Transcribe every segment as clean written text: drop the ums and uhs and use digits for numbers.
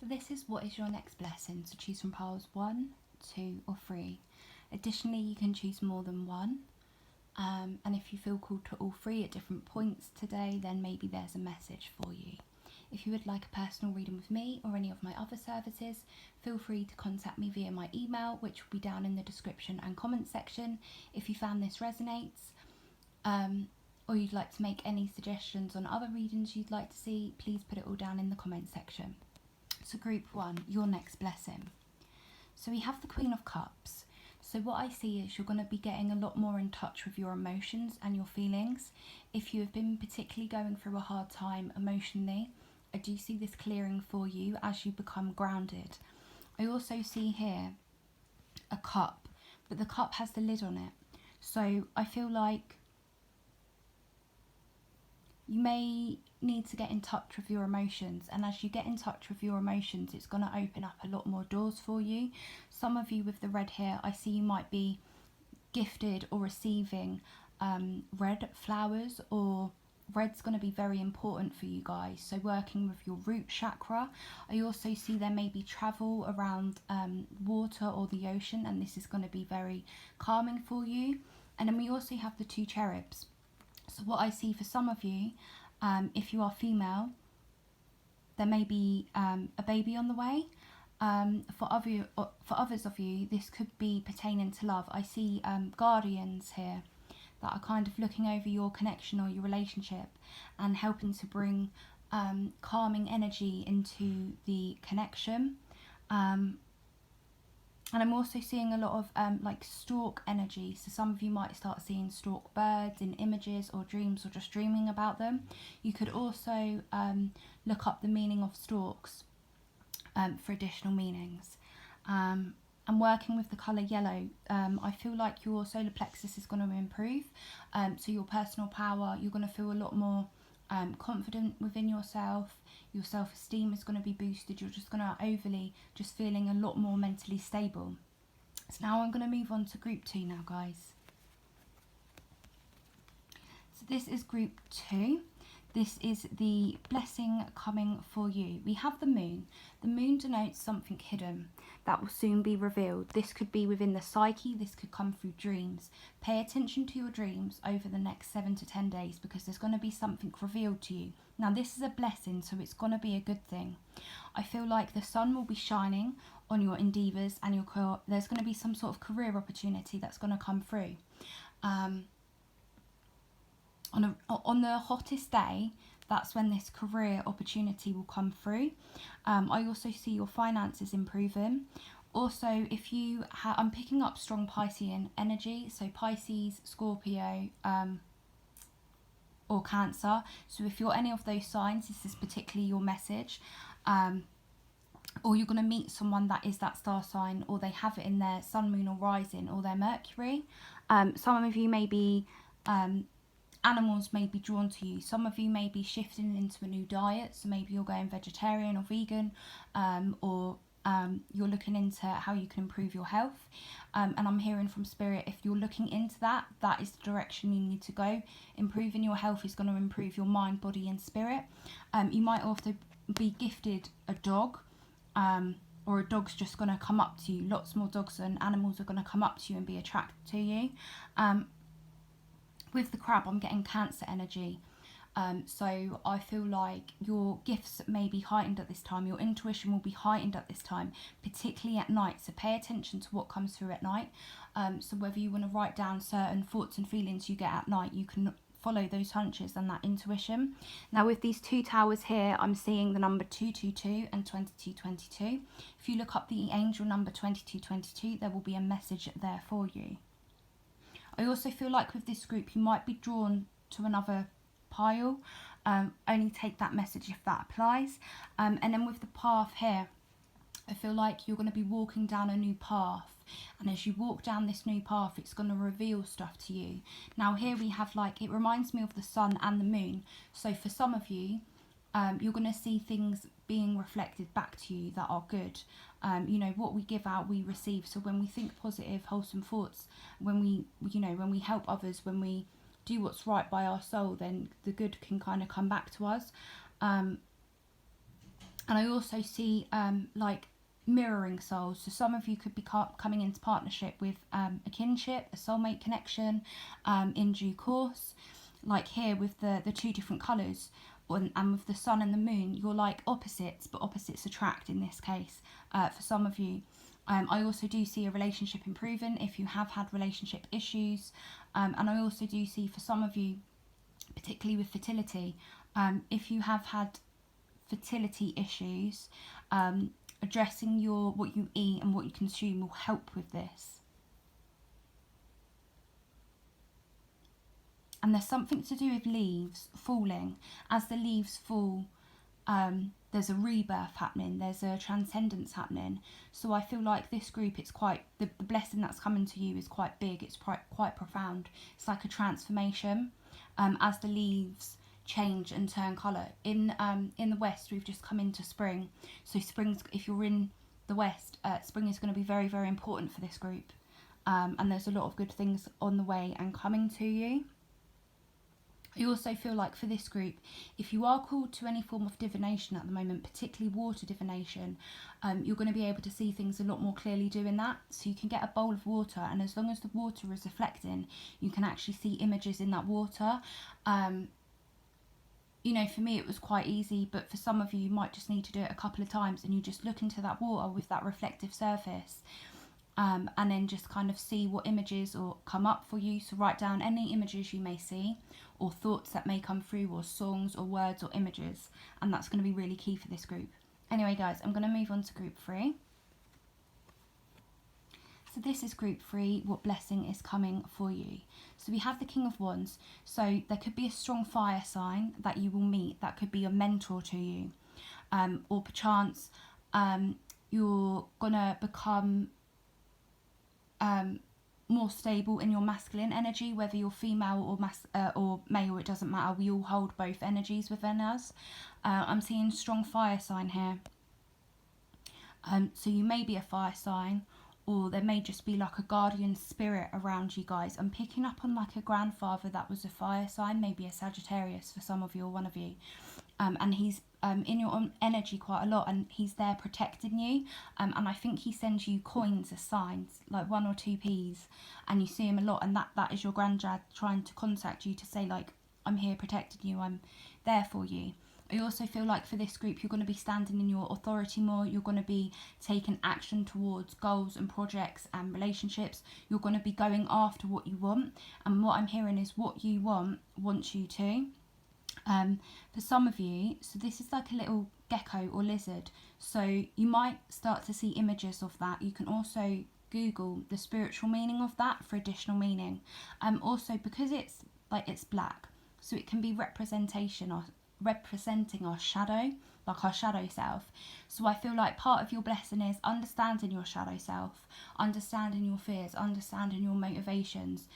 So this is what is your next blessing. So choose from piles 1, 2 or 3. Additionally, you can choose more than one. And if you feel called to all 3 at different points today, then maybe there's a message for you. If you would like a personal reading with me or any of my other services, feel free to contact me via my email, which will be down in the description and comments section. If you found this resonates, or you'd like to make any suggestions on other readings you'd like to see, please put it all down in the comments section. So group 1, your next blessing. So we have the Queen of Cups. So what I see is you're going to be getting a lot more in touch with your emotions and your feelings. If you have been particularly going through a hard time emotionally, I do see this clearing for you as you become grounded. I also see here a cup, but the cup has the lid on it. So I feel like you may need to get in touch with your emotions, and as you get in touch with your emotions, it's going to open up a lot more doors for you. Some of you with the red hair, I see you might be gifted or receiving red flowers, or red's going to be very important for you guys. So working with your root chakra. I also see there may be travel around water or the ocean, and this is going to be very calming for you. And then we also have the 2 cherubs. So what I see for some of you, if you are female, there may be a baby on the way. For others of you, this could be pertaining to love. I see guardians here that are kind of looking over your connection or your relationship and helping to bring calming energy into the connection. And I'm also seeing a lot of like stork energy. So some of you might start seeing stork birds in images or dreams, or just dreaming about them. You could also look up the meaning of storks for additional meanings. And working with the colour yellow, I feel like your solar plexus is going to improve. So your personal power, you're going to feel a lot more confident within yourself. Your self-esteem is going to be boosted. You're just going to just feeling a lot more mentally stable. So now I'm going to move on to group 2 now, guys. So this is group 2. This is the blessing coming for you. We have the moon. The moon denotes something hidden that will soon be revealed. This could be within the psyche. This could come through dreams. Pay attention to your dreams over the next 7 to 10 days, because there's going to be something revealed to you. Now this is a blessing, so it's going to be a good thing. I feel like the sun will be shining on your endeavours, and there's going to be some sort of career opportunity that's going to come through. On the hottest day, that's when this career opportunity will come through. I also see your finances improving. Also, if you I'm picking up strong Piscean energy, so Pisces, Scorpio, or Cancer. So if you're any of those signs, this is particularly your message. Or you're going to meet someone that is that star sign, or they have it in their sun, moon or rising, or their Mercury. Some of you may be animals may be drawn to you. Some of you may be shifting into a new diet, so maybe you're going vegetarian or vegan, or you're looking into how you can improve your health. And I'm hearing from Spirit, if you're looking into that, that is the direction you need to go. Improving your health is going to improve your mind, body and spirit. You might also be gifted a dog, or a dog's just going to come up to you. Lots more dogs and animals are going to come up to you and be attracted to you. With the crab, I'm getting Cancer energy. So I feel like your gifts may be heightened at this time. Your intuition will be heightened at this time, particularly at night. So pay attention to what comes through at night. So whether you want to write down certain thoughts and feelings you get at night, you can follow those hunches and that intuition. Now with these 2 towers here, I'm seeing the number 222 and 2222. If you look up the angel number 2222, there will be a message there for you. I also feel like with this group, you might be drawn to another pile. Only take that message if that applies. And then with the path here, I feel like you're going to be walking down a new path. And as you walk down this new path, it's going to reveal stuff to you. Now here we have, like, it reminds me of the sun and the moon. So for some of you, you're going to see things being reflected back to you that are good. You know, what we give out, we receive. So when we think positive, wholesome thoughts, when we help others, when we do what's right by our soul, then the good can kind of come back to us. And I also see like mirroring souls. So some of you could be coming into partnership with a kinship, a soulmate connection in due course. Like here with the two different colours, and with the sun and the moon, you're like opposites, but opposites attract in this case for some of you. I also do see a relationship improving if you have had relationship issues. And I also do see for some of you, particularly with fertility, if you have had fertility issues, addressing what you eat and what you consume will help with this. And there's something to do with leaves falling. As the leaves fall, there's a rebirth happening, there's a transcendence happening. So I feel like this group, it's quite, the blessing that's coming to you is quite big, it's quite profound. It's like a transformation as the leaves change and turn colour. In the West, we've just come into spring. So spring's, if you're in the West, spring is going to be very, very important for this group. And there's a lot of good things on the way and coming to you. I also feel like for this group, if you are called to any form of divination at the moment, particularly water divination, you're going to be able to see things a lot more clearly doing that. So you can get a bowl of water, and as long as the water is reflecting, you can actually see images in that water. You know, for me it was quite easy, but for some of you, you might just need to do it a couple of times, and you just look into that water with that reflective surface. And then just kind of see what images or come up for you. So write down any images you may see, or thoughts that may come through, or songs or words or images, and that's going to be really key for this group. Anyway guys, I'm going to move on to group 3. So this is group 3, what blessing is coming for you. So we have the King of Wands. So there could be a strong fire sign that you will meet, that could be a mentor to you, or perchance you're gonna become more stable in your masculine energy, whether you're female or male, it doesn't matter. We all hold both energies within us. I'm seeing strong fire sign here. So you may be a fire sign, or there may just be like a guardian spirit around you guys. I'm picking up on like a grandfather that was a fire sign, maybe a Sagittarius for some of you or one of you. And he's in your own energy quite a lot, and he's there protecting you. And I think he sends you coins as signs, like 1 or 2 P's, and you see him a lot, and that is your granddad trying to contact you to say like, I'm here protecting you, I'm there for you. I also feel like for this group, you're going to be standing in your authority more. You're going to be taking action towards goals and projects and relationships. You're going to be going after what you want. And what I'm hearing is what you want wants you to. For some of you, so this is like a little gecko or lizard. So you might start to see images of that. You can also Google the spiritual meaning of that for additional meaning. Also, because it's black, so it can be representing our shadow, like our shadow self. So I feel like part of your blessing is understanding your shadow self, understanding your fears, understanding your motivations,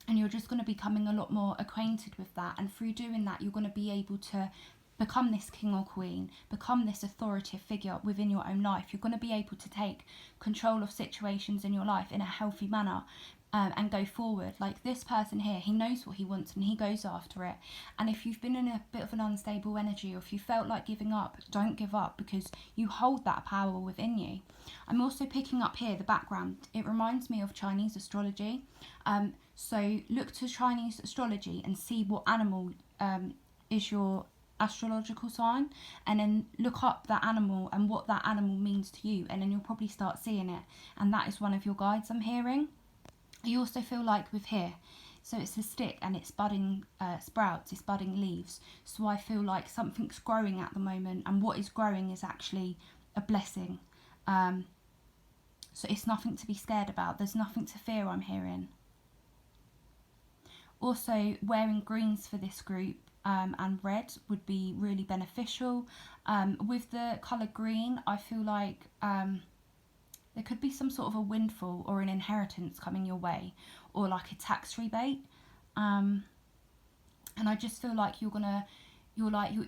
and you're just going to be becoming a lot more acquainted with that. And through doing that, you're going to be able to become this king or queen, become this authoritative figure within your own life. You're going to be able to take control of situations in your life in a healthy manner, and go forward. Like this person here, he knows what he wants and he goes after it. And if you've been in a bit of an unstable energy, or if you felt like giving up, don't give up, because you hold that power within you. I'm also picking up here the background. It reminds me of Chinese astrology. So look to Chinese astrology and see what animal is your astrological sign, and then look up that animal and what that animal means to you, and then you'll probably start seeing it, and that is one of your guides I'm hearing. I also feel like with here, so it's a stick and it's budding sprouts, it's budding leaves. So I feel like something's growing at the moment, and what is growing is actually a blessing. So it's nothing to be scared about. There's nothing to fear, I'm hearing. Also, wearing greens for this group and red would be really beneficial. With the colour green, I feel like there could be some sort of a windfall or an inheritance coming your way, or like a tax rebate. And I just feel like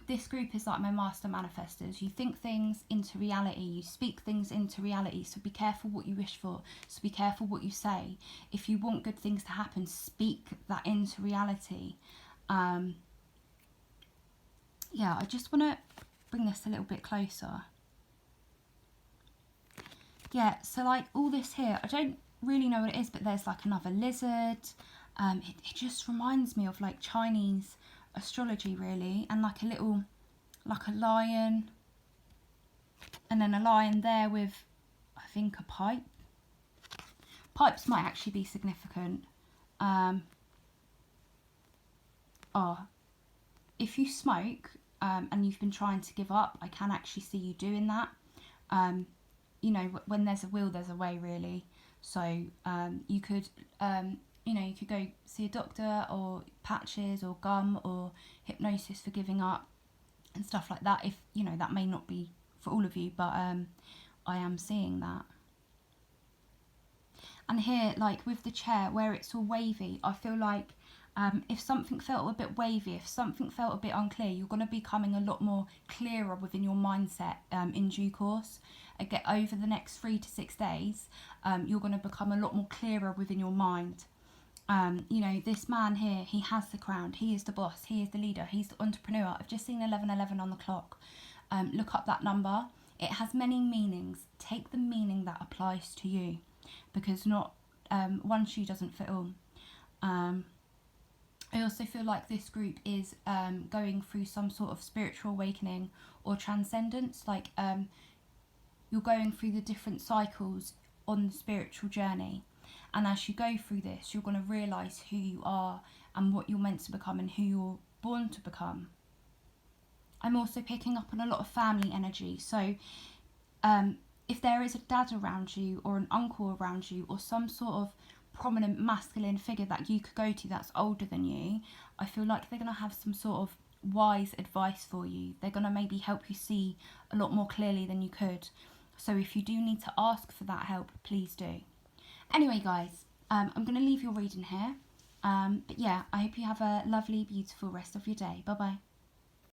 this group is like my master manifestors. You think things into reality, you speak things into reality. So be careful what you wish for. So be careful what you say. If you want good things to happen, speak that into reality. Yeah, I just want to bring this a little bit closer. Yeah, so like all this here, I don't really know what it is, but there's like another lizard. It just reminds me of like Chinese astrology really, and like a little, like a lion, and then a lion there with, I think, a pipe. Pipes might actually be significant. If you smoke and you've been trying to give up, I can actually see you doing that. You know, when there's a will, there's a way, really. So you could, you know, you could go see a doctor, or patches, or gum, or hypnosis for giving up and stuff like that. If, you know, that may not be for all of you, but I am seeing that. And here, like with the chair, where it's all wavy, I feel like if something felt a bit wavy, if something felt a bit unclear, you're going to be becoming a lot more clearer within your mindset in due course. Again, over the next 3 to 6 days, you're going to become a lot more clearer within your mind. You know, this man here, he has the crown. He is the boss. He is the leader. He's the entrepreneur. I've just seen 1111 on the clock. Look up that number. It has many meanings. Take the meaning that applies to you, because not one shoe doesn't fit all. I also feel like this group is going through some sort of spiritual awakening or transcendence. Like you're going through the different cycles on the spiritual journey. And as you go through this, you're going to realise who you are and what you're meant to become and who you're born to become. I'm also picking up on a lot of family energy. So if there is a dad around you, or an uncle around you, or some sort of prominent masculine figure that you could go to that's older than you, I feel like they're going to have some sort of wise advice for you. They're going to maybe help you see a lot more clearly than you could. So if you do need to ask for that help, please do. Anyway, guys, I'm going to leave your reading here. But yeah, I hope you have a lovely, beautiful rest of your day. Bye-bye.